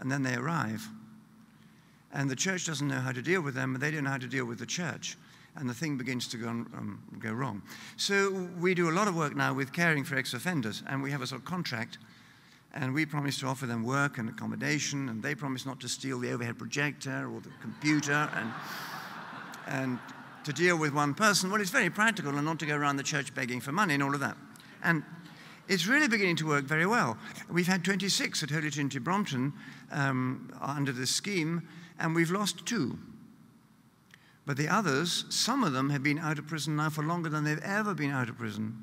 and then they arrive. And the church doesn't know how to deal with them, and they don't know how to deal with the church. And the thing begins to go wrong. So we do a lot of work now with caring for ex-offenders, and we have a sort of contract, and we promise to offer them work and accommodation, and they promise not to steal the overhead projector or the computer, and to deal with one person. Well, it's very practical, and not to go around the church begging for money and all of that. And it's really beginning to work very well. We've had 26 at Holy Trinity Brompton under this scheme, and we've lost 2. But the others, some of them have been out of prison now for longer than they've ever been out of prison.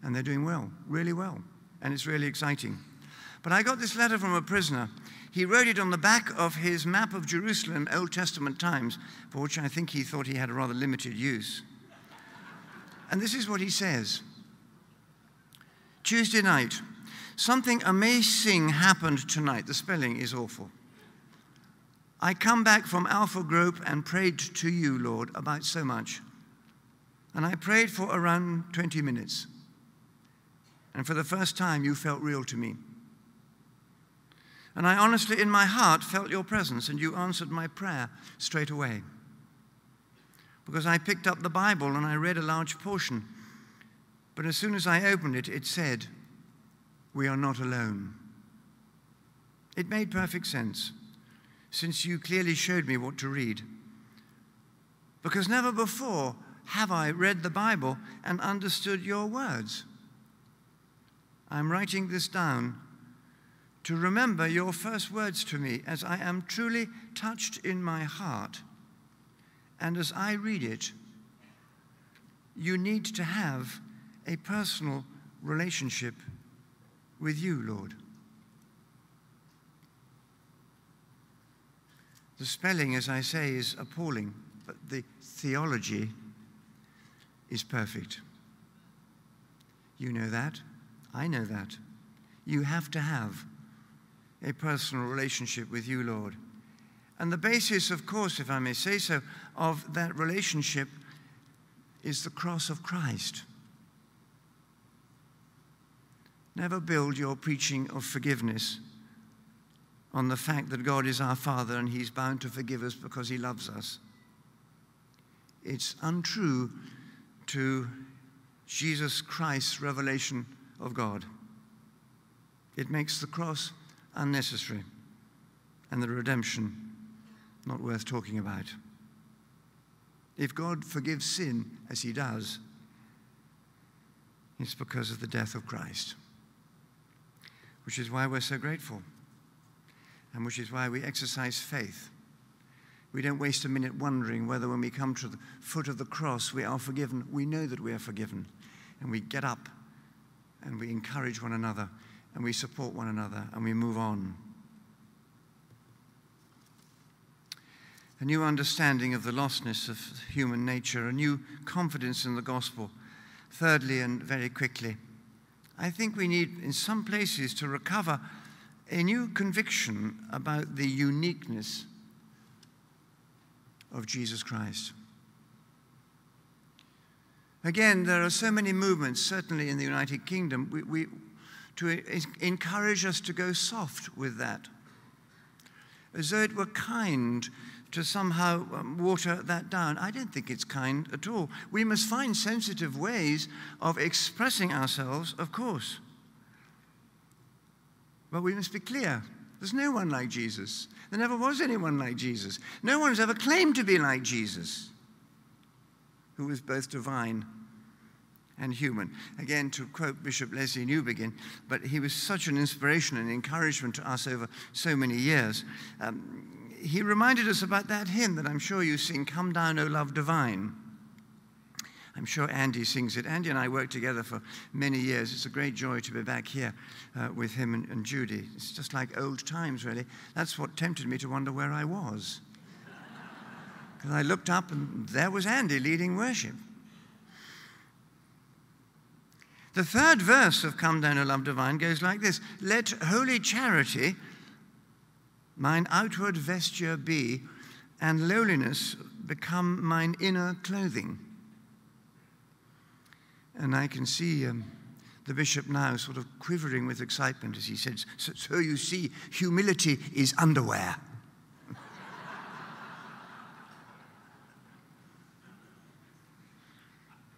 And they're doing well, really well. And it's really exciting. But I got this letter from a prisoner. He wrote it on the back of his map of Jerusalem, Old Testament times, for which I think he thought he had a rather limited use. And this is what he says. Tuesday night, something amazing happened tonight. The spelling is awful. I come back from Alpha Group and prayed to you, Lord, about so much. And I prayed for around 20 minutes. And for the first time, you felt real to me. And I honestly, in my heart, felt your presence, and you answered my prayer straight away. Because I picked up the Bible and I read a large portion. But as soon as I opened it, it said, we are not alone. It made perfect sense, since you clearly showed me what to read. Because never before have I read the Bible and understood your words. I'm writing this down to remember your first words to me as I am truly touched in my heart. And as I read it, you need to have a personal relationship with you, Lord. The spelling, as I say, is appalling, but the theology is perfect. You know that. I know that. You have to have a personal relationship with you, Lord. And the basis, of course, if I may say so, of that relationship is the cross of Christ. Never build your preaching of forgiveness on the fact that God is our Father and He's bound to forgive us because He loves us. It's untrue to Jesus Christ's revelation of God. It makes the cross unnecessary and the redemption not worth talking about. If God forgives sin, as He does, it's because of the death of Christ, which is why we're so grateful. And which is why we exercise faith. We don't waste a minute wondering whether when we come to the foot of the cross we are forgiven. We know that we are forgiven. And we get up and we encourage one another and we support one another and we move on. A new understanding of the lostness of human nature, a new confidence in the gospel. Thirdly, and very quickly, I think we need in some places to recover a new conviction about the uniqueness of Jesus Christ. Again, there are so many movements, certainly in the United Kingdom, to encourage us to go soft with that, as though it were kind to somehow water that down. I don't think it's kind at all. We must find sensitive ways of expressing ourselves, of course. But we must be clear. There's no one like Jesus. There never was anyone like Jesus. No one has ever claimed to be like Jesus, who was both divine and human. Again, to quote Bishop Leslie Newbegin, but he was such an inspiration and encouragement to us over so many years. He reminded us about that hymn that I'm sure you sing, Come Down, O Love Divine. I'm sure Andy sings it. Andy and I worked together for many years. It's a great joy to be back here with him and Judy. It's just like old times, really. That's what tempted me to wonder where I was. Because I looked up and there was Andy leading worship. The third verse of Come Down, O Love Divine goes like this. Let holy charity mine outward vesture be, and lowliness become mine inner clothing. And I can see The bishop now sort of quivering with excitement as he said, so you see, humility is underwear.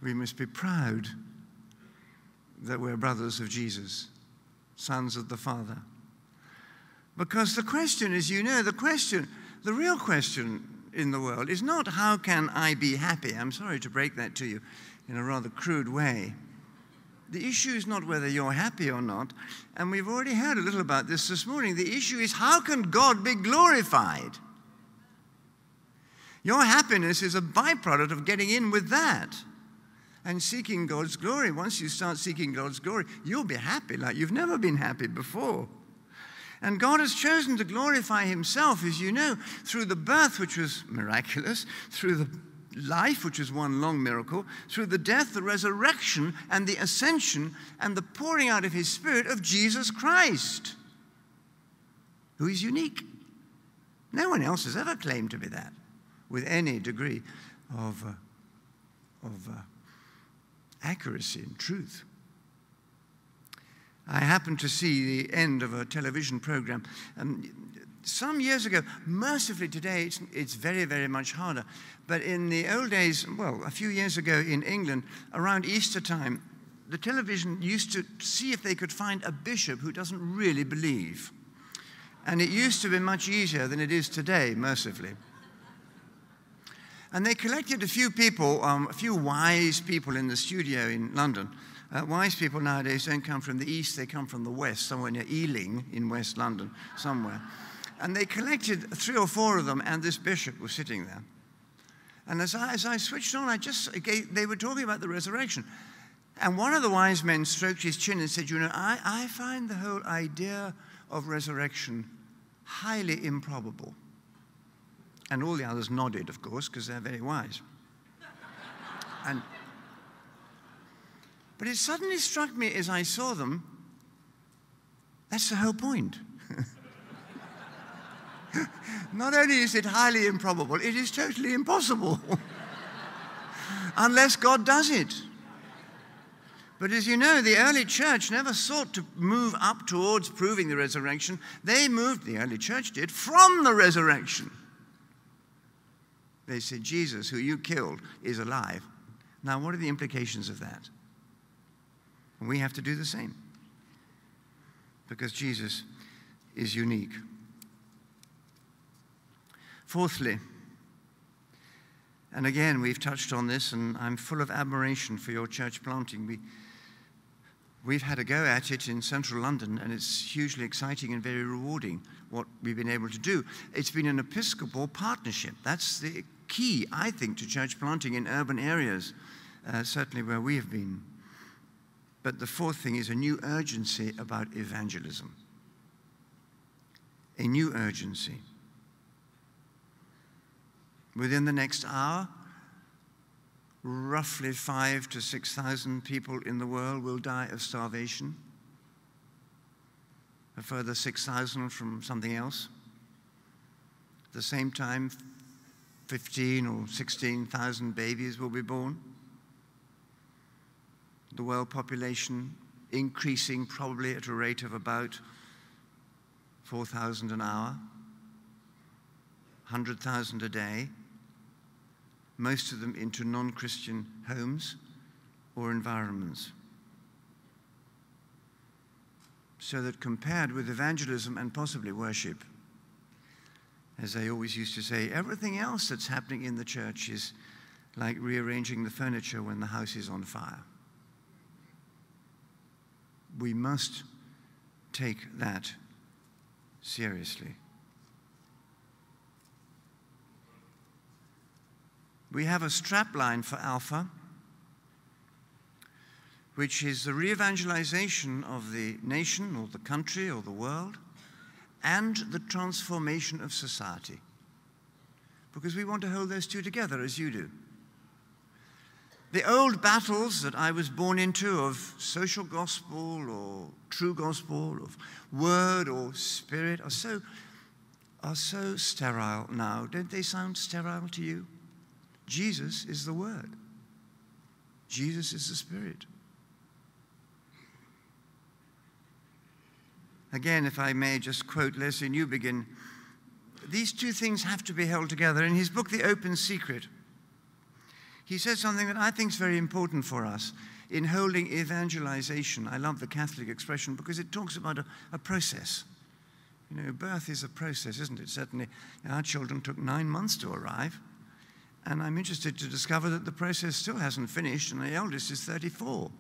We must be proud that we're brothers of Jesus, sons of the Father. Because the question, as you know, the real question in the world is not how can I be happy? I'm sorry to break that to you in a rather crude way. The issue is not whether you're happy or not, and we've already heard a little about this morning. The issue is how can God be glorified? Your happiness is a byproduct of getting in with that and seeking God's glory. Once you start seeking God's glory, you'll be happy like you've never been happy before. And God has chosen to glorify himself, as you know, through the birth, which was miraculous, through the life, which was one long miracle, through the death, the resurrection, and the ascension, and the pouring out of his Spirit of Jesus Christ, who is unique. No one else has ever claimed to be that with any degree of accuracy and truth. I happened to see the end of a television program some years ago. Mercifully today it's very, very much harder. But in the old days, well, a few years ago in England, around Easter time, the television used to see if they could find a bishop who doesn't really believe. And it used to be much easier than it is today, mercifully. And they collected a few people, a few wise people in the studio in London. Wise people nowadays don't come from the east, they come from the west, somewhere near Ealing in West London, somewhere. And they collected 3 or 4 of them, and this bishop was sitting there. And as I switched on, they were talking about the resurrection. And one of the wise men stroked his chin and said, you know, I find the whole idea of resurrection highly improbable. And all the others nodded, of course, because they're very wise. But it suddenly struck me as I saw them, that's the whole point. Not only is it highly improbable, it is totally impossible. Unless God does it. But as you know, the early church never sought to move up towards proving the resurrection. They moved, the early church did, from the resurrection. They said, Jesus, who you killed, is alive. Now, what are the implications of that? We have to do the same. Because Jesus is unique. Fourthly, and again, we've touched on this, and I'm full of admiration for your church planting. We've had a go at it in central London, and it's hugely exciting and very rewarding what we've been able to do. It's been an Episcopal partnership. That's the key, I think, to church planting in urban areas, certainly where we have been. But the fourth thing is a new urgency about evangelism. A new urgency. Within the next hour, roughly 5,000 to 6,000 people in the world will die of starvation. A further 6,000 from something else. At the same time, 15,000 or 16,000 babies will be born. The world population increasing probably at a rate of about 4,000 an hour, 100,000 a day, most of them into non-Christian homes or environments. So that compared with evangelism and possibly worship, as they always used to say, everything else that's happening in the church is like rearranging the furniture when the house is on fire. We must take that seriously. We have a strapline for Alpha, which is the re-evangelization of the nation or the country or the world and the transformation of society. Because we want to hold those two together as you do. The old battles that I was born into of social gospel or true gospel, of word or spirit are so sterile now. Don't they sound sterile to you? Jesus is the word. Jesus is the Spirit. again, if I may just quote Leslie Newbegin, these two things have to be held together. In his book, The Open Secret, he says something that I think is very important for us in holding evangelization. I love the Catholic expression because it talks about a process. You know, birth is a process, isn't it? Certainly, our children took 9 months to arrive. And I'm interested to discover that the process still hasn't finished, and the eldest is 34.